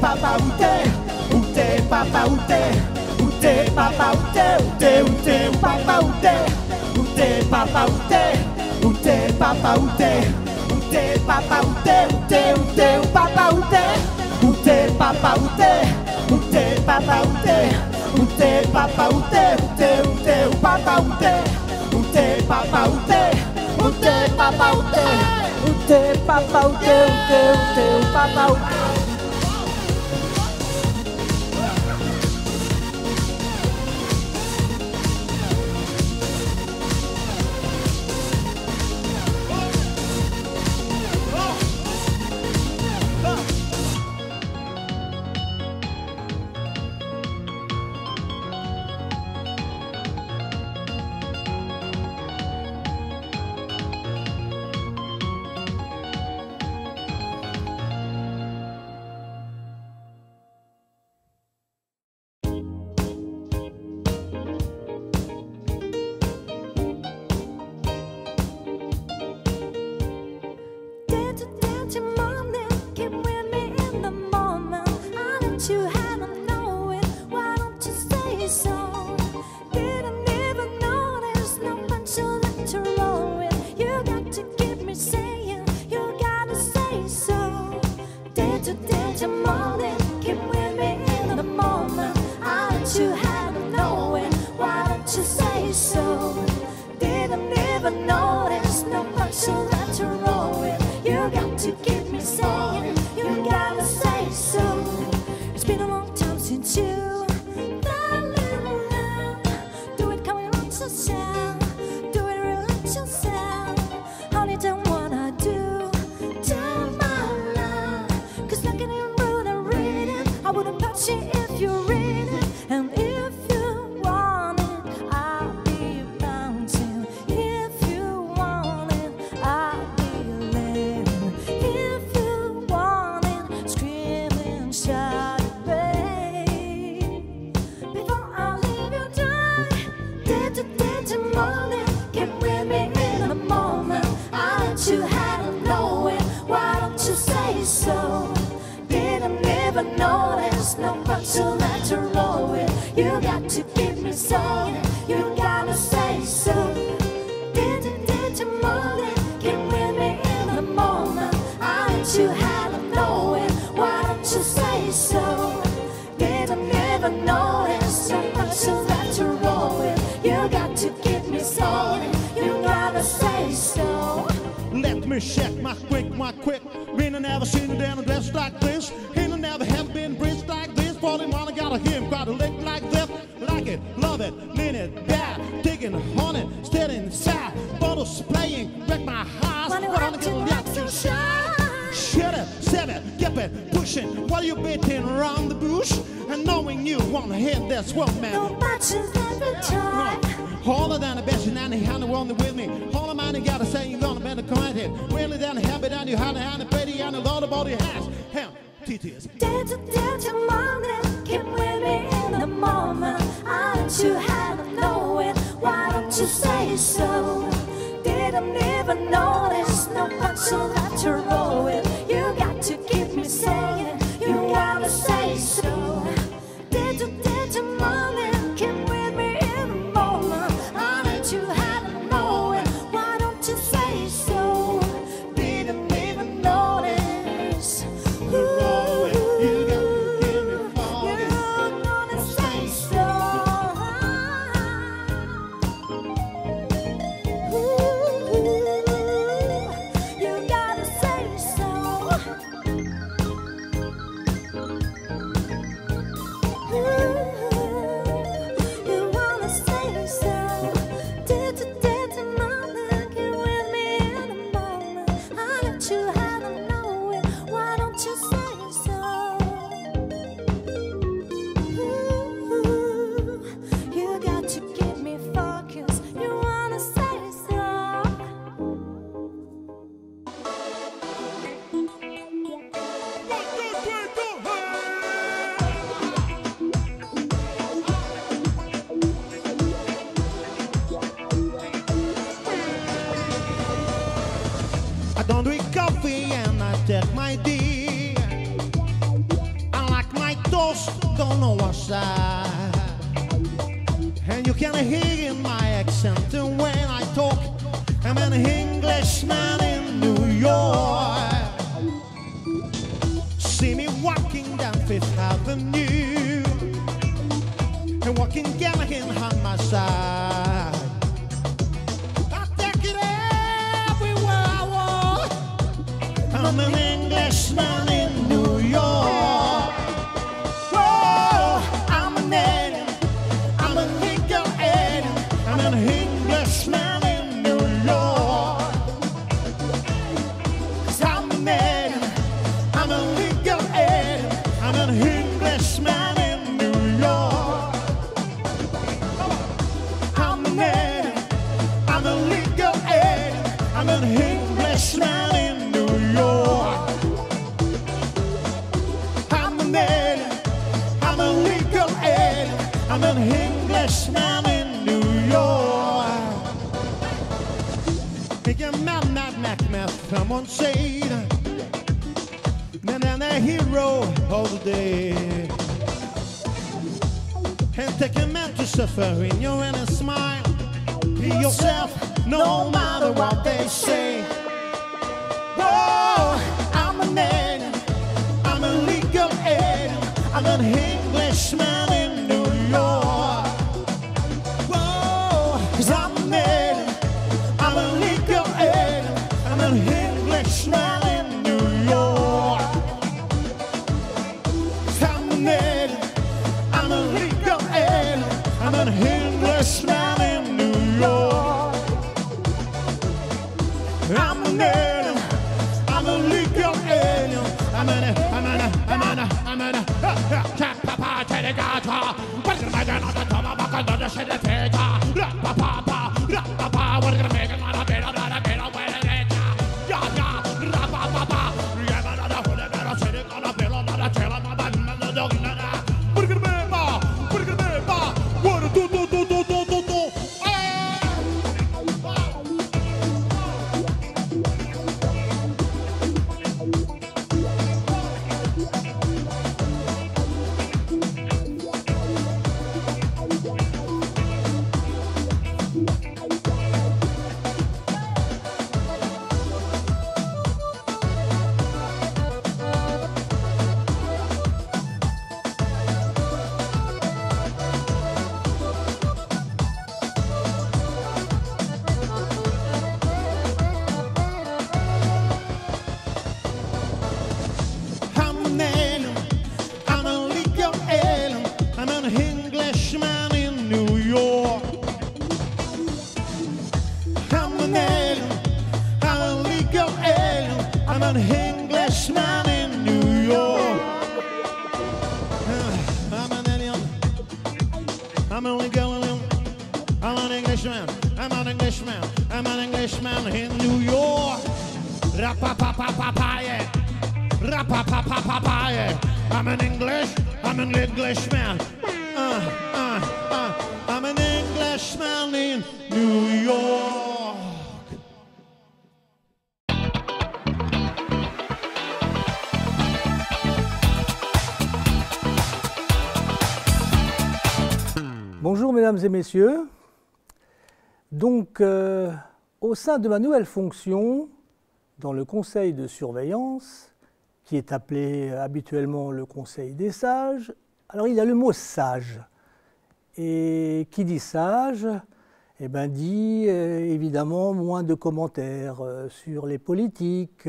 papa, où t'es? Où t'es, papa, où t'es? Où t'es, papa, où t'es? Où t'es, où t'es, où papa, où t'es? Où t'es, papa, où t'es? Où t'es, papa, où t'es? Où t'es, papa, où t'es? Où t'es, où t'es, où papa, où t'es? Où t'es, papa, où t'es? Où t'es, papa, où t'es? Où t'es, papa, où t'es? Où t'es, où t'es, où papa, où t'es? Où t'es, papa, où t'es? Où t'es, papa, où t'es? Où t'es, papa, où t'es? Où t'es, où papa, où t'es? I don't drink coffee and I take my tea. I like don't know what side. And you can hear in my accent when I talk, I'm an Englishman in New York. See me walking down Fifth Avenue and walking Gallagher on my side. I take it everywhere I walk. I'm an Englishman in New York. Oh, I'm an alien. I'm an legal alien. I'm an Englishman in New York. 'Cause I'm an alien. I'm a legal alien. I'm an Englishman in New York. I'm an alien. I'm a legal alien. I'm an Englishman in New York. I'm an alien. I'm a legal alien. I'm an Englishman in New York. Make a mad, someone say man and a hero of the day. And take a man to suffer in your inner smile. Be yourself, no matter what they say. Whoa, I'm an alien. I'm a legal alien. I'm an Englishman in New York. Whoa, 'cause I'm an alien. I'm a legal alien. I'm an Englishman in New York. I'm an alien. I'm a legal alien. I'm an Englishman in New York. I'm an alien. I'm a legal alien. I'm an Papa Telegata. What's the matter? Not the top of a gun, the shit of Peta. Papa, what are you making? Not a bit of that, a bit of where it is. Ya, Papa. Remember the whole of the city on a bill of the tail of my button and the dog in the night. What are you going to make? What do? Bonjour mesdames et messieurs. Donc, au sein de ma nouvelle fonction, dans le conseil de surveillance, qui est appelé habituellement le conseil des sages, alors il y a le mot sage. Et qui dit sage, eh ben dit évidemment moins de commentaires sur les politiques,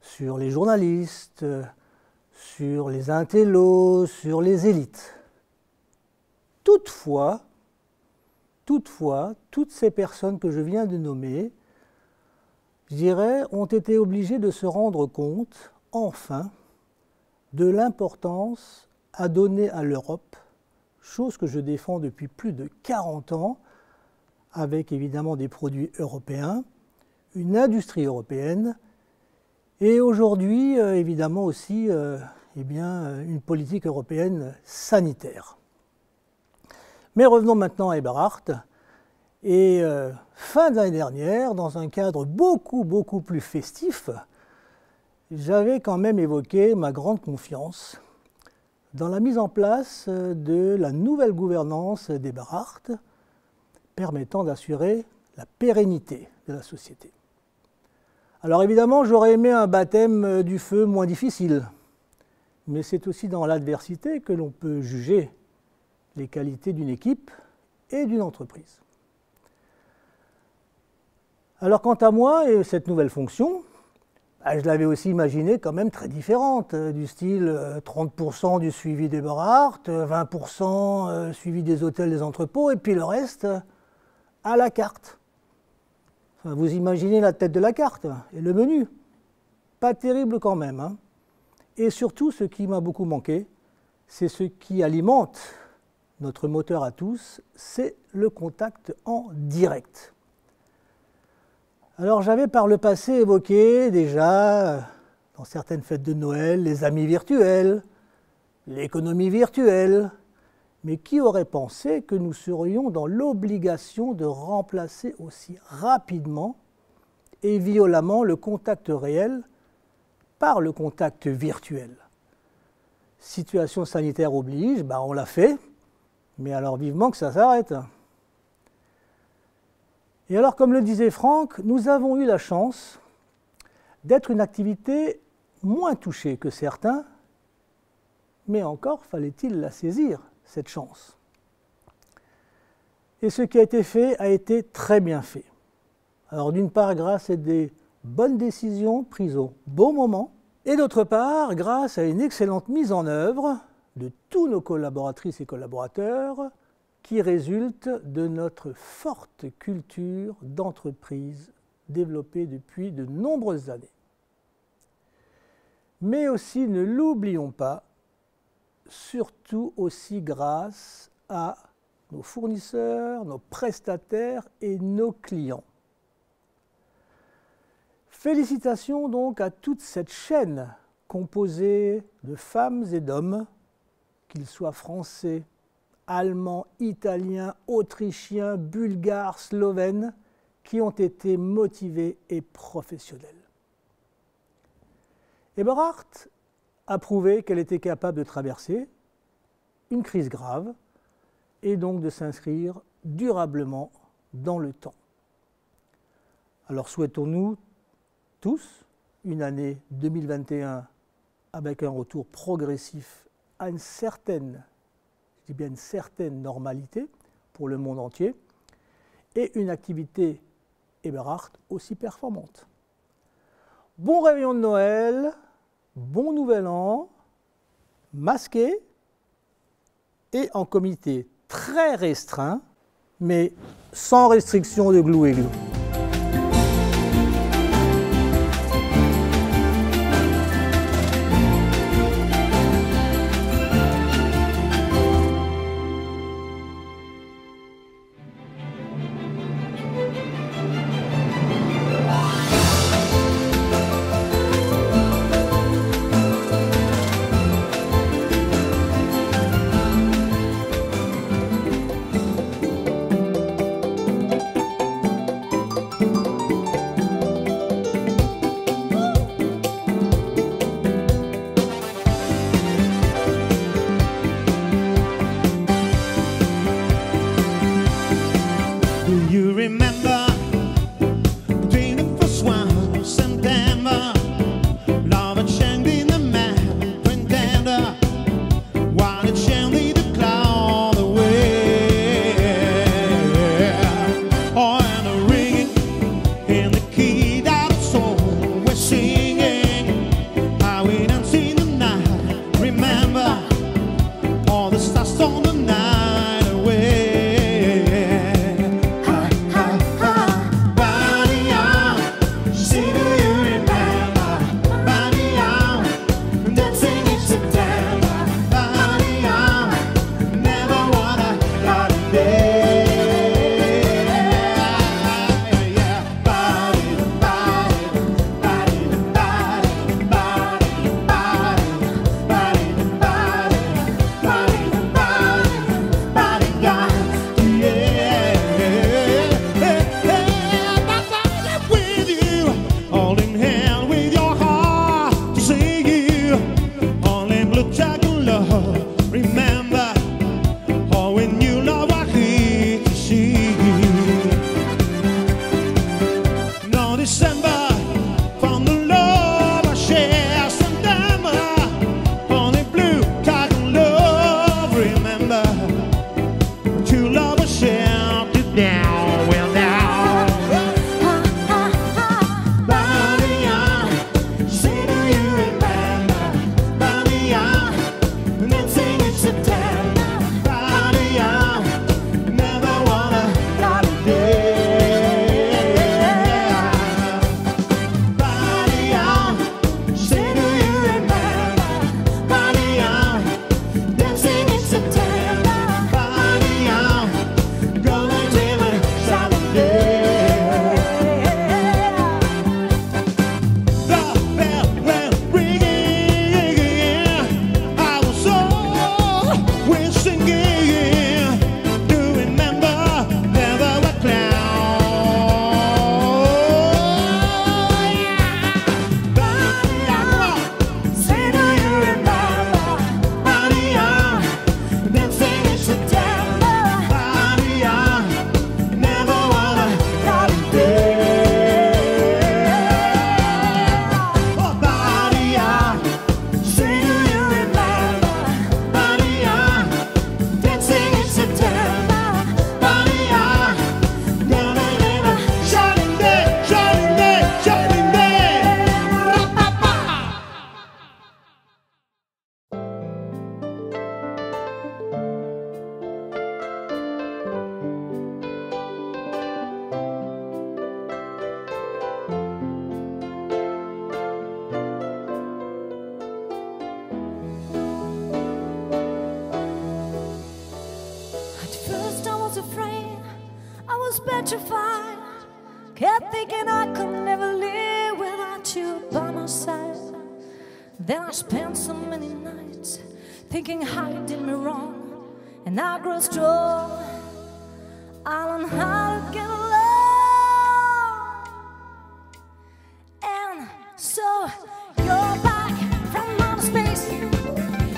sur les journalistes, sur les intellos, sur les élites. Toutefois, toutes ces personnes que je viens de nommer, je dirais, ont été obligées de se rendre compte, enfin, de l'importance à donner à l'Europe, chose que je défends depuis plus de 40 ans, avec évidemment des produits européens, une industrie européenne, et aujourd'hui, évidemment aussi, une politique européenne sanitaire. Mais revenons maintenant à Eberhard. Et fin d'année dernière, dans un cadre beaucoup plus festif, j'avais quand même évoqué ma grande confiance dans la mise en place de la nouvelle gouvernance d'Eberhard, permettant d'assurer la pérennité de la société. Alors évidemment, j'aurais aimé un baptême du feu moins difficile, mais c'est aussi dans l'adversité que l'on peut juger les qualités d'une équipe et d'une entreprise. Alors quant à moi et cette nouvelle fonction, je l'avais aussi imaginée quand même très différente, du style 30% du suivi d'Eberhard, 20% suivi des hôtels, des entrepôts, et puis le reste à la carte. Enfin, vous imaginez la tête de la carte et le menu. Pas terrible quand même, hein. Et surtout, ce qui m'a beaucoup manqué, c'est ce qui alimente notre moteur à tous, c'est le contact en direct. Alors j'avais par le passé évoqué déjà, dans certaines fêtes de Noël, les amis virtuels, l'économie virtuelle, mais qui aurait pensé que nous serions dans l'obligation de remplacer aussi rapidement et violemment le contact réel par le contact virtuel. Situation sanitaire oblige, on l'a fait, mais alors vivement que ça s'arrête. Et alors, comme le disait Franck, nous avons eu la chance d'être une activité moins touchée que certains, mais encore fallait-il la saisir, cette chance. Et ce qui a été fait a été très bien fait. Alors d'une part, grâce à des bonnes décisions prises au bon moment, et d'autre part, grâce à une excellente mise en œuvre de tous nos collaboratrices et collaborateurs, qui résulte de notre forte culture d'entreprise développée depuis de nombreuses années. Mais aussi, ne l'oublions pas, surtout aussi grâce à nos fournisseurs, nos prestataires et nos clients. Félicitations donc à toute cette chaîne composée de femmes et d'hommes, qu'ils soient français, allemands, italiens, autrichiens, bulgares, slovènes, qui ont été motivés et professionnels. Eberhard a prouvé qu'elle était capable de traverser une crise grave et donc de s'inscrire durablement dans le temps. Alors souhaitons-nous tous une année 2021 avec un retour progressif à une certaine normalité pour le monde entier et une activité Eberhard aussi performante. Bon réveillon de Noël, bon nouvel an, masqué et en comité très restreint, mais sans restriction de glou et glou. Stars on the night away. petrified. Kept thinking I could never live without you by my side. Then I spent so many nights thinking how you did me wrong, and I grew strong. I learned how to get along. And so you're back from outer space.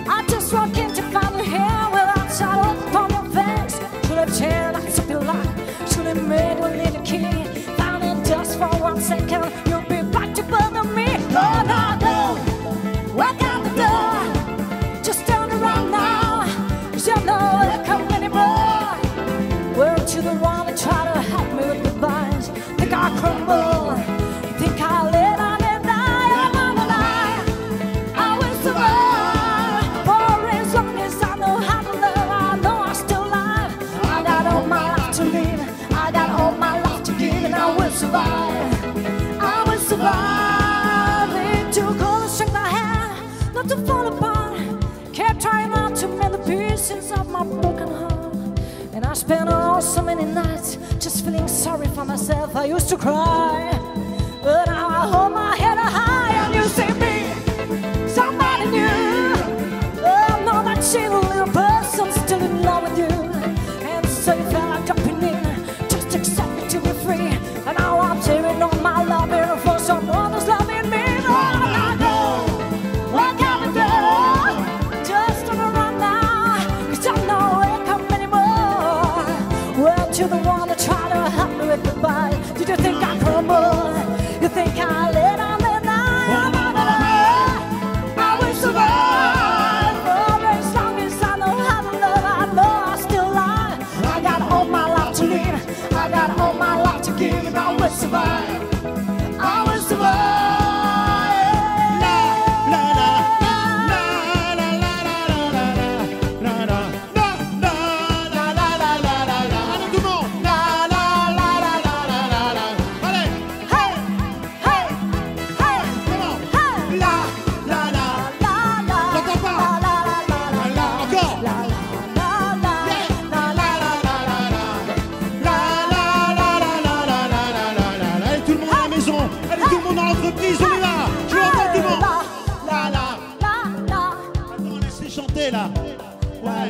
I just walk in to find you here without shadow upon your face. Should have changed, I took your life. Should have made one little key. Found it just for 1 second. You'll be back to bother me. Oh, no, no. Walk out the door. Just turn around now. 'Cause you're nowhere to come anymore. Weren't you the one that tried to help me with goodbyes? Think I crumble. Think I let on and die. I'm on a lie. I will survive. For as long as I know how to love, I know I'm still alive. I got all my life to live. I got all my life to give, and I will survive. I will survive. It took all the strength I had not to fall apart. Kept trying not to mend the pieces of my broken heart. And I spent so many nights just feeling sorry for myself. I used to cry, but now I hold my head high. And you see me, somebody new. Oh, no, that shit little person still in love with you. And so you felt like jumping in, just accept me to be free. And now I'm tearing on my love here for someone who's loving me. Oh, I go, walk out the door. Just turn around now, 'cause I know it come anymore. Weren't you the one that tried to help me with goodbye? Did you think I crumble? You think I let on the night? I'm on the line. I will survive. For as long as I know how to love, I know I'm still alive. I got all my life to live. I got all my life to give, and I will survive. I will survive. Là. Ouais.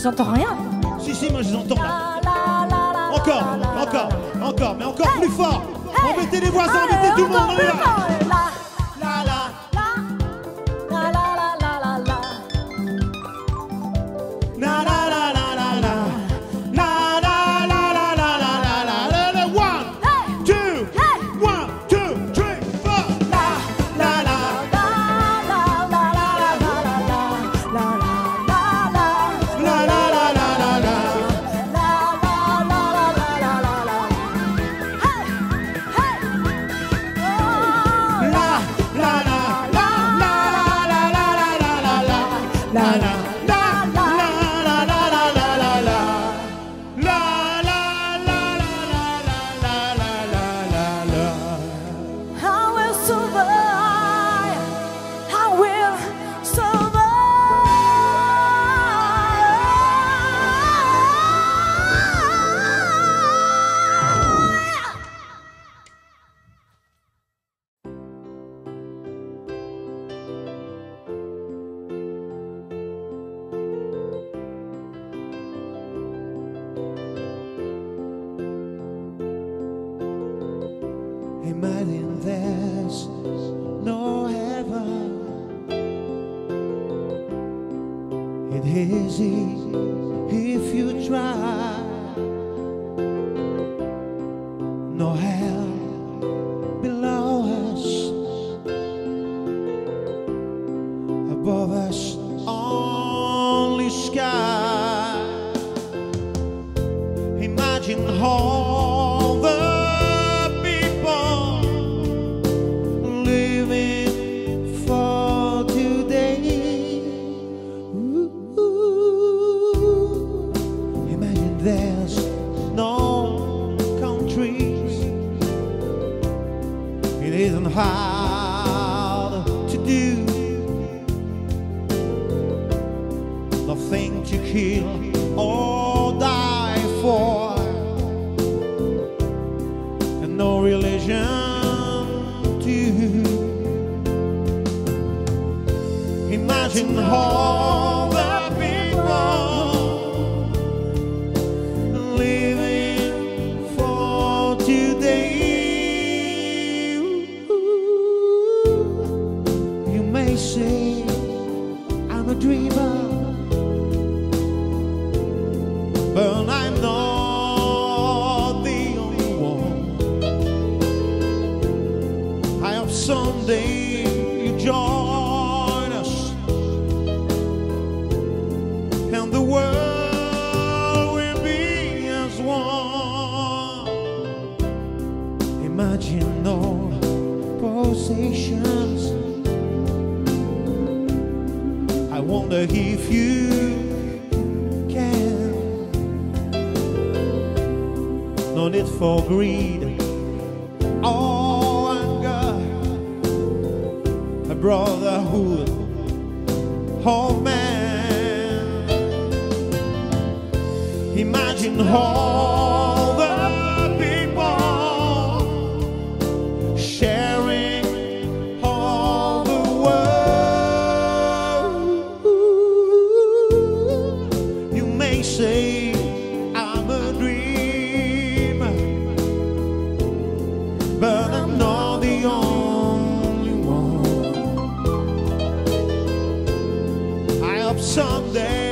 J'entends rien. Si, si, moi je les entends là. Encore, encore, encore, mais encore plus fort. Embêtez les voisins, embêtez tout le monde. On est là. Imagine there's no heaven. It's easy if you try. No hell below us, above us only sky. Imagine all the hard to do. Nothing to kill or die for. someday you join us, and the world will be as one. Imagine all possessions. I wonder if you can. No need for greed or anger, a brotherhood of man. Imagine all the people sharing all the world. You may say I'm a dream, but I'm not the only one. I hope someday